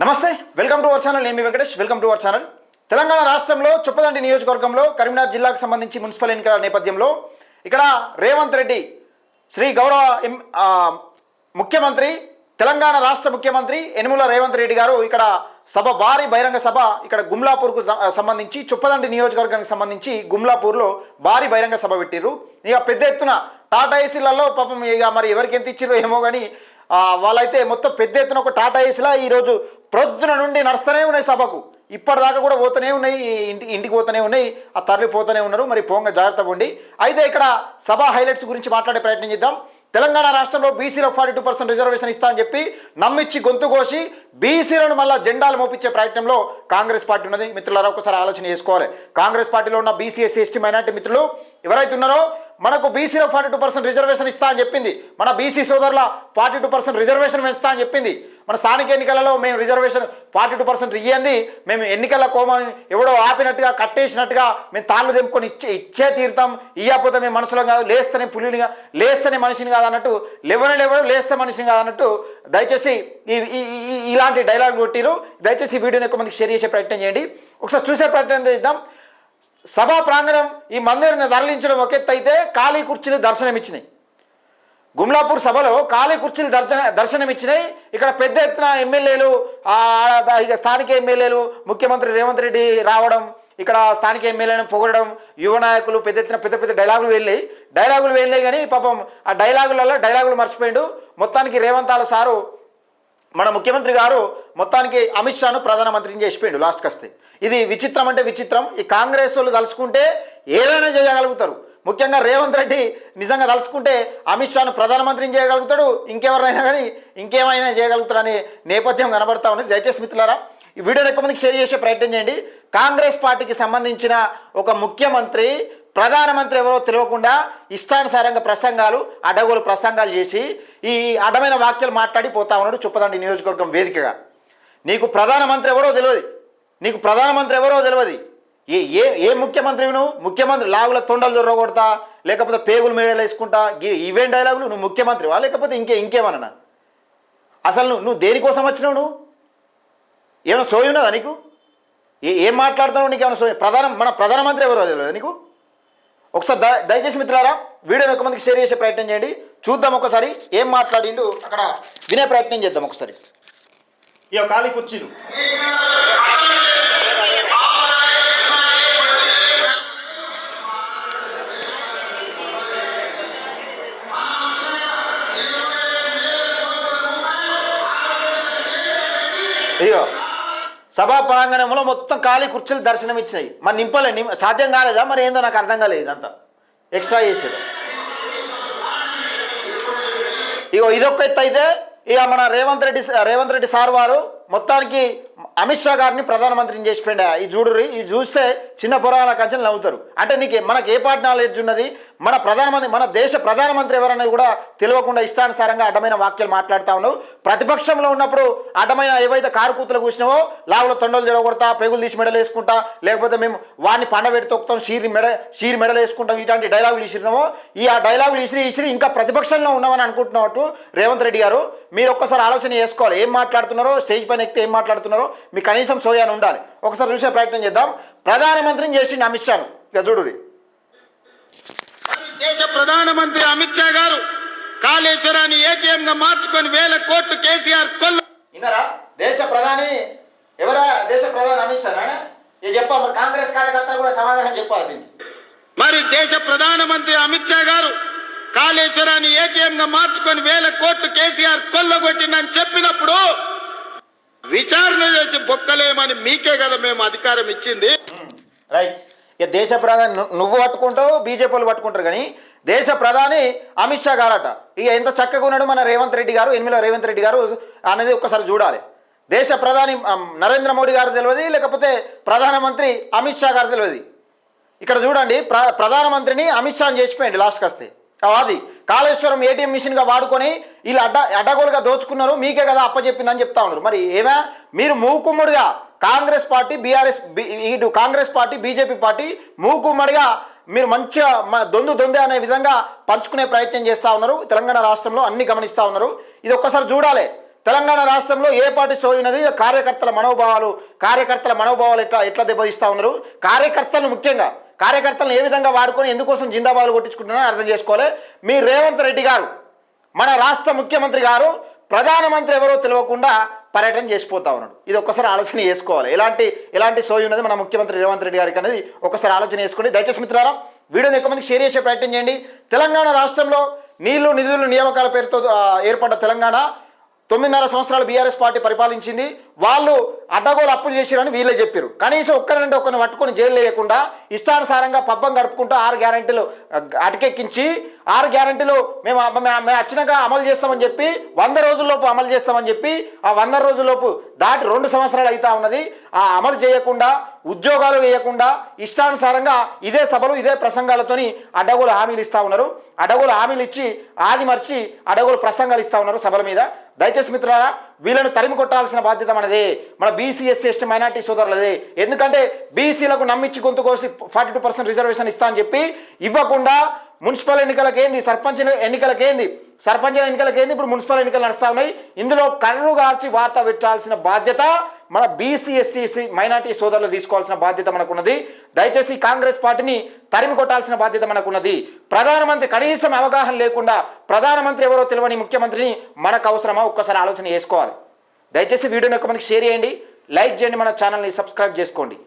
నమస్తే, welcome to our channel. నేను మీ Venkatesh. Welcome to our channel. Telangana రాష్ట్రంలో చొప్పదండి నియోజకవర్గంలో కరీంనగర్ జిల్లాకు సంబంధించి మున్సిపల్ ఎన్నికల నేపథ్యంలో ఇక్కడ రేవంత్ రెడ్డి శ్రీ గౌరవ ముఖ్యమంత్రి తెలంగాణ రాష్ట్ర ముఖ్యమంత్రి యనుమల రేవంత్ రెడ్డి గారు ఇక్కడ భారీ బహిరంగ సభ ఇక్కడ గుమ్లాపూర్కు సంబంధించి చొప్పదండి నియోజకవర్గానికి సంబంధించి గుమ్లాపూర్లో భారీ బహిరంగ సభ పెట్టిర్రు. ఇక పెద్ద ఎత్తున టాటా ఏసీలలో పాపం ఇక మరి ఎవరికి ఎంత ఇచ్చిరో ఏమో కానీ వాళ్ళైతే మొత్తం పెద్ద ఎత్తున ఒక టాటా ఏసీలా ఈరోజు ప్రొద్దున నుండి నడుస్తూనే ఉన్నాయి సభకు. ఇప్పటిదాకా కూడా పోతూనే ఉన్నాయి, ఇంటికి పోతూనే ఉన్నాయి, ఆ తరలిపోతూనే ఉన్నారు. మరి పోంగా జాగ్రత్త పోండి. అయితే ఇక్కడ సభ హైలైట్స్ గురించి మాట్లాడే ప్రయత్నం చేద్దాం. తెలంగాణ రాష్ట్రంలో బీసీలో 42% రిజర్వేషన్ ఇస్తా అని చెప్పి నమ్మిచ్చి గొంతు కోసి బీసీలను మళ్ళీ జెండాలు మోపించే ప్రయత్నంలో కాంగ్రెస్ పార్టీ ఉన్నది. మిత్రులారా ఒకసారి ఆలోచన చేసుకోవాలి. కాంగ్రెస్ పార్టీలో ఉన్న బీసీ ఎస్సీ ఎస్టీ మైనార్టీ మిత్రులు ఎవరైతే ఉన్నారో మనకు బీసీలో 42% రిజర్వేషన్ ఇస్తా అని చెప్పింది. మన బీసీ సోదరుల 42% రిజర్వేషన్ ఇస్తా అని చెప్పింది. మన స్థానిక ఎన్నికలలో మేము రిజర్వేషన్ 42% ఇయ్యంది, మేము ఎన్నికల కోమని ఎవడో ఆపినట్టుగా కట్టేసినట్టుగా మేము తాళ్ళు తెంపుకొని ఇచ్చే తీరుతాం, ఇయ్యకపోతే మేము మనుషులం కాదు, లేస్తేనే పులినిగా లేస్తేనే మనిషిని కాదు అన్నట్టు, లేవడు లేస్తే మనిషిని కాదన్నట్టు దయచేసి ఇలాంటి డైలాగ్ కొట్టిరు. దయచేసి ఈ వీడియోని ఎక్కువ మందికి షేర్ చేసే ప్రయత్నం చేయండి. ఒకసారి చూసే ప్రయత్నం చేద్దాం. సభా ప్రాంగణం ఈ మందిరాన్ని తరలించడం ఒక ఎత్తు అయితే ఖాళీ కుర్చీలు దర్శనమిచ్చినాయి. గుమ్లాపూర్ సభలో ఖాళీ కుర్చీలు దర్శనమిచ్చినాయి. ఇక్కడ పెద్ద ఎత్తున ఎమ్మెల్యేలు ఇక స్థానిక ఎమ్మెల్యేలు ముఖ్యమంత్రి రేవంత్ రెడ్డి రావడం, ఇక్కడ స్థానిక ఎమ్మెల్యేలను పొగడడం, యువ నాయకులు పెద్ద ఎత్తున పెద్ద డైలాగులు వెళ్ళాయి కానీ పాపం ఆ డైలాగులు మర్చిపోయిండు. మొత్తానికి రేవంత్ సారు మన ముఖ్యమంత్రి గారు మొత్తానికి అమిత్ షాను ప్రధానమంత్రిని చేసిపోయిండు లాస్ట్కి వస్తే. ఇది విచిత్రం అంటే విచిత్రం. ఈ కాంగ్రెస్ వాళ్ళు తలుచుకుంటే ఏదైనా చేయగలుగుతారు. ముఖ్యంగా రేవంత్ రెడ్డి నిజంగా తలుచుకుంటే అమిత్ షాను ప్రధానమంత్రిని చేయగలుగుతాడు, ఇంకెవరైనా కానీ ఇంకేమైనా చేయగలుగుతారు అనే నేపథ్యం కనబడతా ఉంది. దయచేసి మిత్రులారా ఈ వీడియోని ఎక్కువ మందికి షేర్ చేసే ప్రయత్నం చేయండి. కాంగ్రెస్ పార్టీకి సంబంధించిన ఒక ముఖ్యమంత్రి ప్రధానమంత్రి ఎవరో తెలియకుండా ఇష్టానుసారంగా అడ్డగోలు ప్రసంగాలు చేసి ఈ అడ్డమైన వాక్యాలు మాట్లాడి పోతా ఉన్నాడు చొప్పదండి నియోజకవర్గం వేదికగా. నీకు ప్రధానమంత్రి ఎవరో తెలియదు. ఏ ముఖ్యమంత్రివి? ముఖ్యమంత్రి లాగుల తొండలు దొరకొడతా, లేకపోతే పేగులు మేడలు వేసుకుంటా, ఈవెంట్ డైలాగులు నువ్వు ముఖ్యమంత్రివా లేకపోతే ఇంకేమన్నా? అసలు నువ్వు దేనికోసం వచ్చినావు? నువ్వు ఏమైనా సోయి ఉన్నదా నీకు? ఏం మాట్లాడుతున్నావు? నీకు ఏమైనా సోయి? మన ప్రధానమంత్రి ఎవరో తెలియదు నీకు? ఒకసారి దయచేసి మిత్రులారా వీడియోని ఎక్కువ మందికి షేర్ చేసే ప్రయత్నం చేయండి. చూద్దాం ఒకసారి ఏం మాట్లాడిండు అక్కడ వినే ప్రయత్నం చేద్దాం ఒకసారి. ఇక ఖాళీ కుర్చీలు అయ్యో సభా ప్రాంగణంలో మొత్తం ఖాళీ కుర్చీలు దర్శనం ఇచ్చినాయి. మరి సాధ్యం కాలేదా? మరి ఏందో నాకు అర్థం కాలేదు. ఇదంతా ఎక్స్ట్రా చేసేది. ఇగో ఇదొక్క ఎత్తు అయితే ఇక మన రేవంత్ రెడ్డి సార్ వారు మొత్తానికి అమిత్ షా గారిని ప్రధానమంత్రిని చేసిపోయింది. ఈ చూడుర్రి, ఇది చూస్తే చిన్న పురాణ కంచెలు నవ్వుతారు. అంటే మనకు ఏ పార్టీ నాలెడ్జ్ ఉన్నది? మన దేశ ప్రధానమంత్రి ఎవరనేది కూడా తెలియకుండా ఇష్టానుసారంగా అడ్డమైన వాక్యాలు మాట్లాడుతూ ఉన్నావు. ప్రతిపక్షంలో ఉన్నప్పుడు అడ్డమైన ఏవైతే కారుకూతులు కూసినావో లావులో తొండలు జడగొడతా, పెగులు తీసి మెడలు వేసుకుంటా, లేకపోతే మేము వాడిని పండబెట్టి తొక్కుతాం, షీరి మెడలు వేసుకుంటాం, ఇట్లాంటి డైలాగులు ఇసిరినామో ఆ డైలాగులు ఇసిరి ఇంకా ప్రతిపక్షంలో ఉన్నామని అనుకుంటున్నట్టు రేవంత్ రెడ్డి గారు మీరు ఒక్కసారి ఆలోచన చేసుకోవాలి. ఏం మాట్లాడుతున్నారో, స్టేజ్ పైన ఎక్కితే ఏం మాట్లాడుతున్నారో మీకు కనీసం సోయాన్ని ఉండాలి. ఒకసారి చూసే ప్రయత్నం చేద్దాం. ప్రధానమంత్రిని చేసిండు అమిత్ షాను. ఇక చూడురి. దేశ ప్రధానమంత్రి అమిత్ షా గారు కాళేశ్వరాన్ని ఏటీఎం గా మార్చుకొని 1000 కోట్లు కేసీఆర్ విన్నారా? దేశ ప్రధాని ఎవరా? దేశ ప్రధాని అమిత్ షా. ఇది చెప్పాలి. మరి కాంగ్రెస్ కార్యకర్తలు కూడా సమాధానం చెప్పాలి దీనికి. మరి దేశ ప్రధానమంత్రి అమిత్ షా గారు కాళేశ్వరాన్ని ఏటీఎం గా మార్చుకొని 1000 కోట్లు కేసీఆర్ కొల్లగొట్టిందని చెప్పినప్పుడు విచారణ చేసి బొక్కలేమని మీకే కదా మేము అధికారం ఇచ్చింది. రైట్. ఇక దేశ ప్రధాని నువ్వు పట్టుకుంటావు, బీజేపీలు పట్టుకుంటారు, కానీ దేశ ప్రధాని అమిత్ షా గారట. ఇక ఎంత చక్కగా ఉన్నాడు మన రేవంత్ రెడ్డి గారు, రేవంత్ రెడ్డి గారు అనేది ఒక్కసారి చూడాలి. దేశ ప్రధాని నరేంద్ర మోడీ గారు తెలియదు, లేకపోతే ప్రధానమంత్రి అమిత్ షా గారు తెలియదు. ఇక్కడ చూడండి, ప్రధానమంత్రిని అమిత్ షాని చేసిపోయింది లాస్ట్కి వస్తే. అది కాళేశ్వరం ఏటీఎం మిషన్గా వాడుకొని వీళ్ళు అడ్డగోలుగా దోచుకున్నారు, మీకే కదా అప్పచెప్పిందని చెప్తా ఉన్నారు. మరి మీరు మూకుమ్మడిగా కాంగ్రెస్ పార్టీ బీజేపీ పార్టీ మూకుమ్మడిగా మీరు మంచిగా దొందే అనే విధంగా పంచుకునే ప్రయత్నం చేస్తూ ఉన్నారు. తెలంగాణ రాష్ట్రంలో అన్ని గమనిస్తూ ఉన్నారు. ఇది ఒక్కసారి చూడాలి. తెలంగాణ రాష్ట్రంలో ఏ పార్టీ సోయినది, కార్యకర్తల మనోభావాలు ఎట్లా దెబ్బతీస్తూ ఉన్నారు, కార్యకర్తలను ఏ విధంగా వాడుకొని ఎందుకోసం జిందాబాదులు కొట్టించుకుంటున్నారో అర్థం చేసుకోవాలి. మీ రేవంత్ రెడ్డి గారు, మన రాష్ట్ర ముఖ్యమంత్రి గారు, ప్రధానమంత్రి ఎవరో తెలియకుండా పర్యటన చేసిపోతా ఉన్నాడు. ఇది ఒక్కసారి ఆలోచన చేసుకోవాలి. ఎలాంటి సోయి ఉన్నది మన ముఖ్యమంత్రి రేవంత్ రెడ్డి గారికి అనేది ఒకసారి ఆలోచన చేసుకోండి. దయచేసి మిత్రులారా వీడియోని ఎక్కువ మందికి షేర్ చేసే ప్రయత్నం చేయండి. తెలంగాణ రాష్ట్రంలో నీళ్లు నిధులు నియామకాల పేరుతో ఏర్పడ్డ తెలంగాణ 9.5 సంవత్సరాలు బీఆర్ఎస్ పార్టీ పరిపాలించింది. వాళ్ళు అడ్డగోలు అప్పులు చేసిరని వీళ్ళే చెప్పారు. కనీసం ఒక్కరిని పట్టుకొని జైలు వేయకుండా ఇష్టానుసారంగా పబ్బం గడుపుకుంటూ 6 గ్యారెంటీలు అటకెక్కించి 6 గ్యారెంటీలు మేము వచ్చినాక అమలు చేస్తామని చెప్పి 100 రోజుల్లోపు అమలు చేస్తామని చెప్పి ఆ 100 రోజుల్లోపు దాటి 2 సంవత్సరాలు అవుతా ఉన్నది. ఆ అమలు చేయకుండా, ఉద్యోగాలు వేయకుండా ఇష్టానుసారంగా ఇదే సభలు ఇదే ప్రసంగాలతోని అడ్డగోలు హామీలు ఇస్తూ ఉన్నారు. అడ్డగోలు హామీలు ఇచ్చి ఆది మర్చి అడ్డగోలు ప్రసంగాలు ఇస్తూ ఉన్నారు సభల మీద. దయచేసి మిత్రులారా వీళ్ళను తరిమి కొట్టాల్సిన బాధ్యత మనదే, మన బీసీ ఎస్సీ ఎస్టీ మైనార్టీ సోదరులదే. ఎందుకంటే బీసీలకు నమ్మించి గొంతు కోసి 42% రిజర్వేషన్ ఇస్తా అని చెప్పి ఇవ్వకుండా మున్సిపల్ ఎన్నికలకేంది, సర్పంచ్ ఎన్నికలకేంది, ఇప్పుడు మున్సిపల్ ఎన్నికలు నడుస్తూ ఉన్నాయి. ఇందులో కర్రు గార్చి వాత పెట్టాల్సిన బాధ్యత మన బీసీ ఎస్సీ మైనార్టీ సోదరులు తీసుకోవాల్సిన బాధ్యత మనకున్నది. దయచేసి కాంగ్రెస్ పార్టీని తరిమి కొట్టాల్సిన బాధ్యత మనకున్నది. ప్రధానమంత్రి కనీసం అవగాహన లేకుండా ప్రధానమంత్రి ఎవరో తెలియని ముఖ్యమంత్రిని మనకు అవసరమా ఒక్కసారి ఆలోచన చేసుకోవాలి. దయచేసి వీడియోని ఎక్కువ మందికి షేర్ చేయండి, లైక్ చేయండి, మన ఛానల్ని సబ్స్క్రైబ్ చేసుకోండి.